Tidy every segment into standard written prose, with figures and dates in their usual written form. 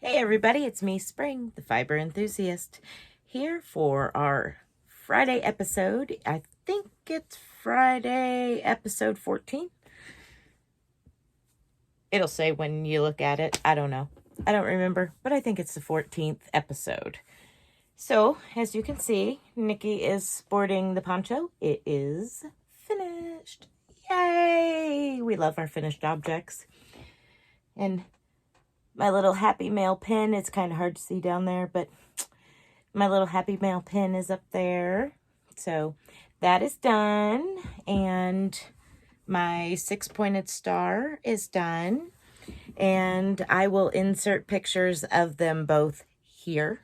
Hey everybody, it's me, Spring, the fiber enthusiast, here for our Friday episode. I think it's Friday episode 14. It'll say when you look at it. I don't know. I don't remember, but I think it's the 14th episode. So, as you can see, Nikki is sporting the poncho. It is finished. Yay! We love our finished objects. And my little Happy Mail pin, it's kind of hard to see down there, but my little Happy Mail pin is up there. So that is done. And my 6-pointed star is done. And I will insert pictures of them both here.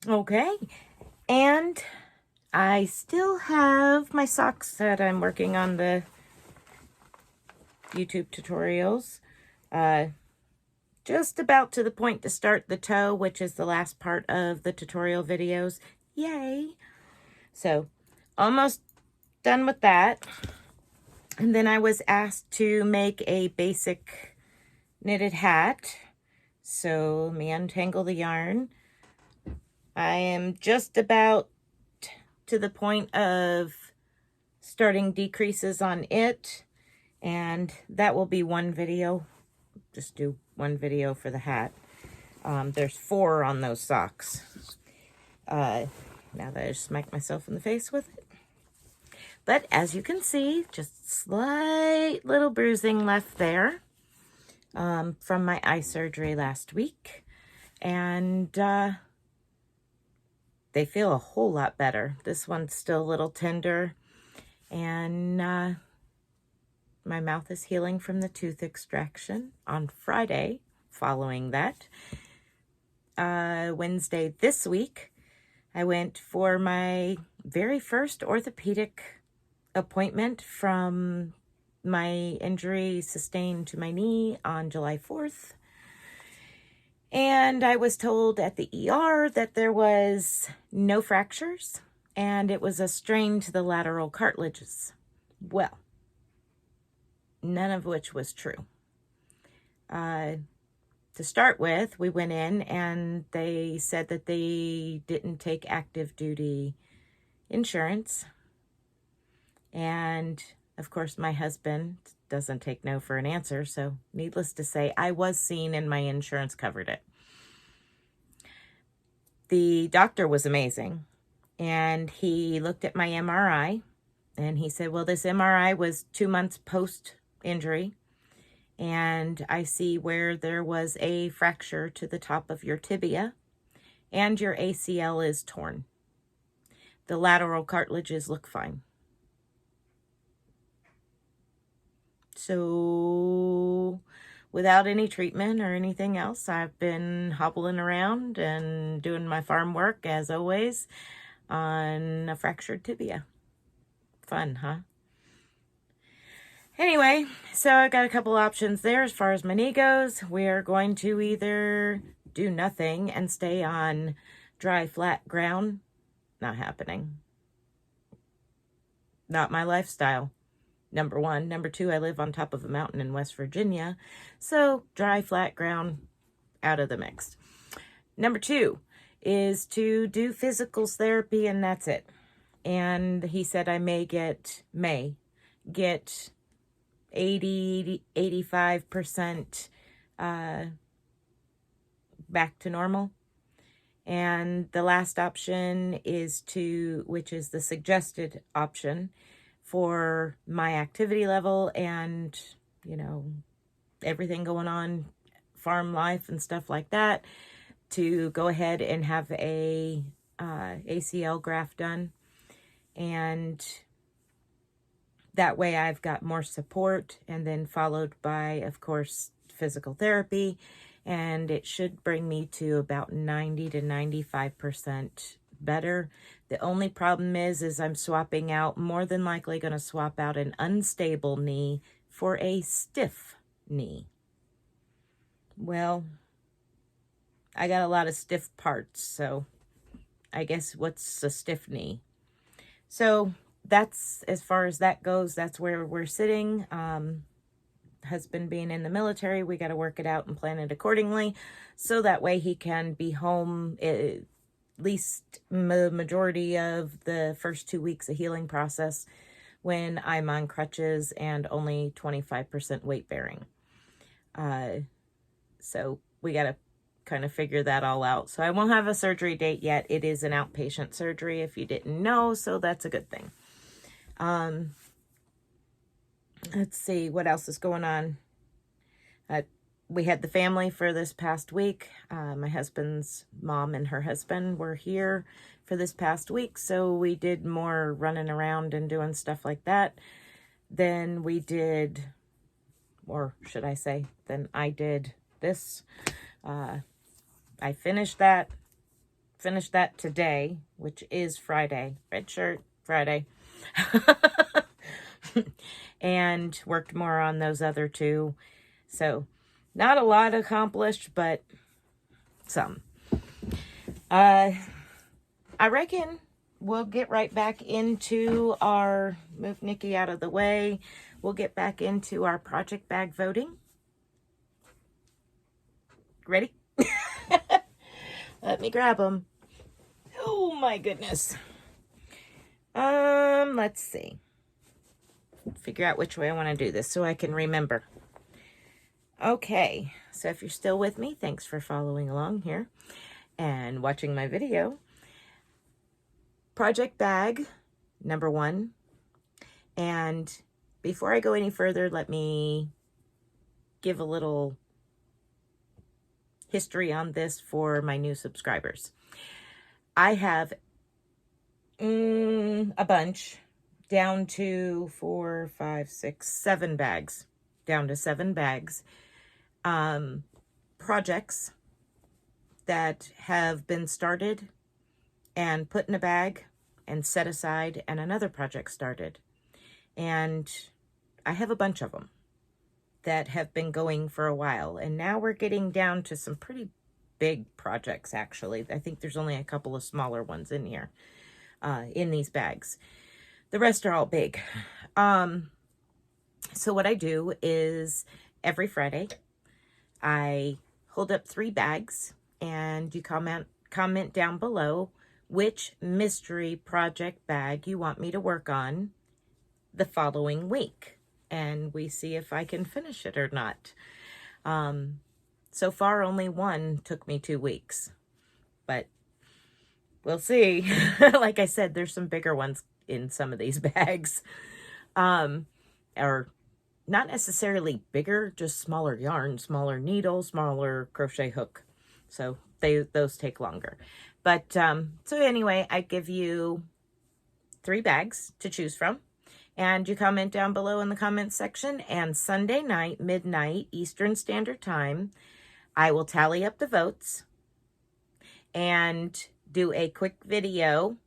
Okay, and I still have my socks that I'm working on the YouTube tutorials. Just about to the point to start the toe, which is the last part of the tutorial videos. Yay! So, almost done with that. And then I was asked to make a basic knitted hat. So, let me untangle the yarn. I am just about to the point of starting decreases on it, and that will be one video. Just do one video for the hat. There's 4 on those socks. Now that I just smacked myself in the face with it. But as you can see, just slight little bruising left there from my eye surgery last week. And they feel a whole lot better. This one's still a little tender. And my mouth is healing from the tooth extraction on Friday following that. Wednesday this week, I went for my very first orthopedic appointment from my injury sustained to my knee on July 4th. And I was told at the ER that there was no fractures and it was a strain to the lateral cartilages. Well, none of which was true. To start with, we went in and they said that they didn't take active duty insurance. And of course, my husband doesn't take no for an answer. So needless to say, I was seen and my insurance covered it. The doctor was amazing. And he looked at my MRI and he said, well, this MRI was 2 months post-injury. And I see where there was a fracture to the top of your tibia and your ACL is torn. The lateral cartilages look fine. So without any treatment or anything else, I've been hobbling around and doing my farm work as always on a fractured tibia. Fun, huh? Anyway, so I got a couple options there as far as my knee goes. We're going to either do nothing and stay on dry, flat ground. Not happening. Not my lifestyle. Number 1. Number 2, I live on top of a mountain in West Virginia. So dry, flat ground, out of the mix. Number 2 is to do physicals therapy and that's it. And he said I may get 80-85% back to normal. And the last option is which is the suggested option for my activity level and, you know, everything going on, farm life and stuff like that, to go ahead and have a ACL graft done. And that way I've got more support, and then followed by, of course, physical therapy. And it should bring me to about 90 to 95% better. The only problem is I'm swapping out, more than likely going to swap out an unstable knee for a stiff knee. Well, I got a lot of stiff parts, so I guess what's a stiff knee? So that's, as far as that goes, that's where we're sitting. Husband being in the military, we got to work it out and plan it accordingly, so that way he can be home at least the majority of the first 2 weeks of healing process when I'm on crutches and only 25% weight bearing. So we got to kind of figure that all out. So I won't have a surgery date yet. It is an outpatient surgery, if you didn't know, so that's a good thing. Let's see what else is going on. We had the family for this past week. My husband's mom and her husband were here for this past week, so we did more running around and doing stuff like that. Then we did, or should I say, then I did this. I finished that today, which is Friday. Red shirt, Friday. And worked more on those other two. So not a lot accomplished, but some. I reckon we'll get right back into our, move Nikki out of the way, we'll get back into our project bag voting. Ready? Let me grab them. Oh my goodness. Let's see. Figure out which way I want to do this so I can remember. Okay, so if you're still with me, thanks for following along here and watching my video. Project bag number 1. And before I go any further, let me give a little history on this for my new subscribers. I have a bunch, down to 4, 5, 6, 7 bags, down to 7 bags, projects that have been started and put in a bag and set aside, and another project started. And I have a bunch of them that have been going for a while, and now we're getting down to some pretty big projects, actually. I think there's only a couple of smaller ones in here, in these bags. The rest are all big. So what I do is every Friday, I hold up 3 bags, and you comment down below which mystery project bag you want me to work on the following week, and we see if I can finish it or not. So far, only one took me 2 weeks, but we'll see. Like I said, there's some bigger ones in some of these bags, or not necessarily bigger, just smaller yarn, smaller needle, smaller crochet hook. So those take longer. But so anyway, I give you 3 bags to choose from, and you comment down below in the comments section, and Sunday night, midnight, Eastern Standard Time, I will tally up the votes and do a quick video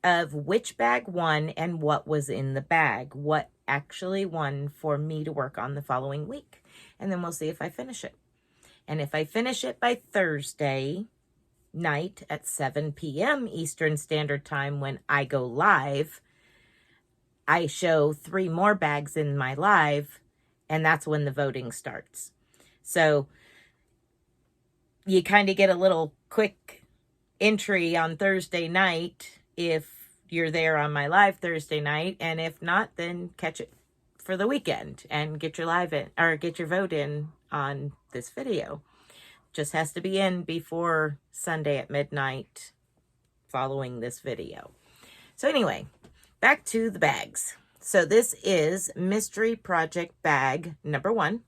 of which bag won and what was in the bag, what actually won for me to work on the following week. And then we'll see if I finish it. And if I finish it by Thursday night at 7 p.m. Eastern Standard Time when I go live, I show 3 more bags in my live, and that's when the voting starts. So you kind of get a little quick entry on Thursday night if you're there on my live Thursday night, and if not, then catch it for the weekend and get your live in, or get your vote in on this video. Just has to be in before Sunday at midnight following this video. So anyway, back to the bags. So this is mystery project bag number 1.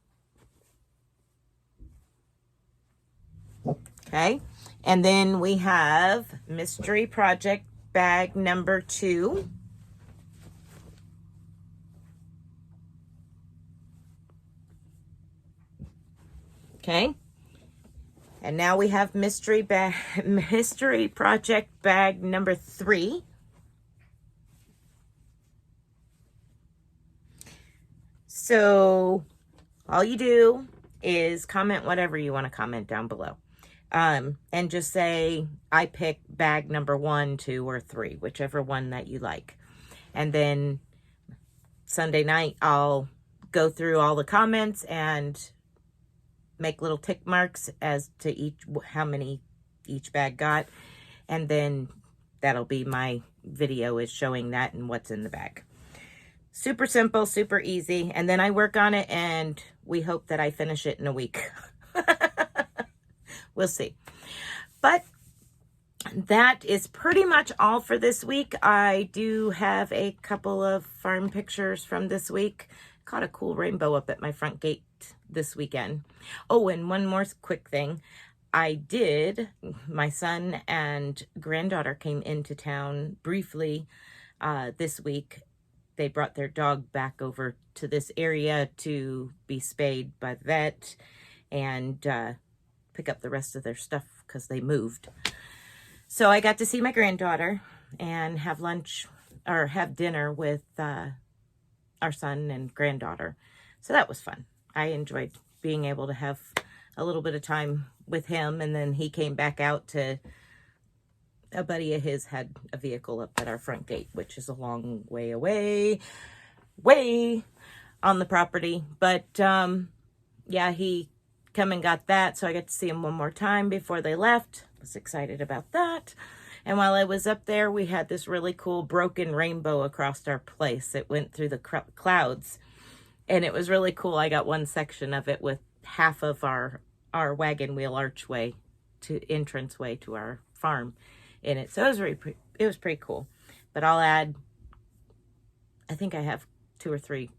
Okay, and then we have mystery project bag number 2. Okay, And now we have mystery project bag number 3. So all you do is comment whatever you want to comment down below. And just say, I pick bag number 1, 2, or 3, whichever one that you like. And then Sunday night, I'll go through all the comments and make little tick marks as to how many each bag got. And then that'll be my video, is showing that and what's in the bag. Super simple, super easy. And then I work on it, and we hope that I finish it in a week. We'll see. But that is pretty much all for this week. I do have a couple of farm pictures from this week. Caught a cool rainbow up at my front gate this weekend. Oh, and one more quick thing. My son and granddaughter came into town briefly this week. They brought their dog back over to this area to be spayed by the vet and pick up the rest of their stuff because they moved. So I got to see my granddaughter and have lunch, or have dinner with our son and granddaughter. So that was fun. I enjoyed being able to have a little bit of time with him. And then he came back out to, a buddy of his had a vehicle up at our front gate, which is a long way away, way on the property. But yeah, he come and got that. So I got to see him one more time before they left. Was excited about that. And while I was up there, we had this really cool broken rainbow across our place. It went through the clouds, and it was really cool. I got one section of it with half of our wagon wheel archway to entranceway to our farm in it. So it was pretty cool. But I'll add, I think I have 2 or 3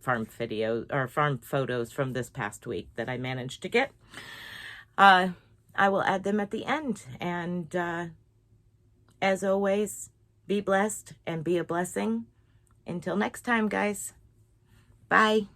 farm photos from this past week that I managed to get. I will add them at the end. And as always, be blessed and be a blessing. Until next time, guys. Bye.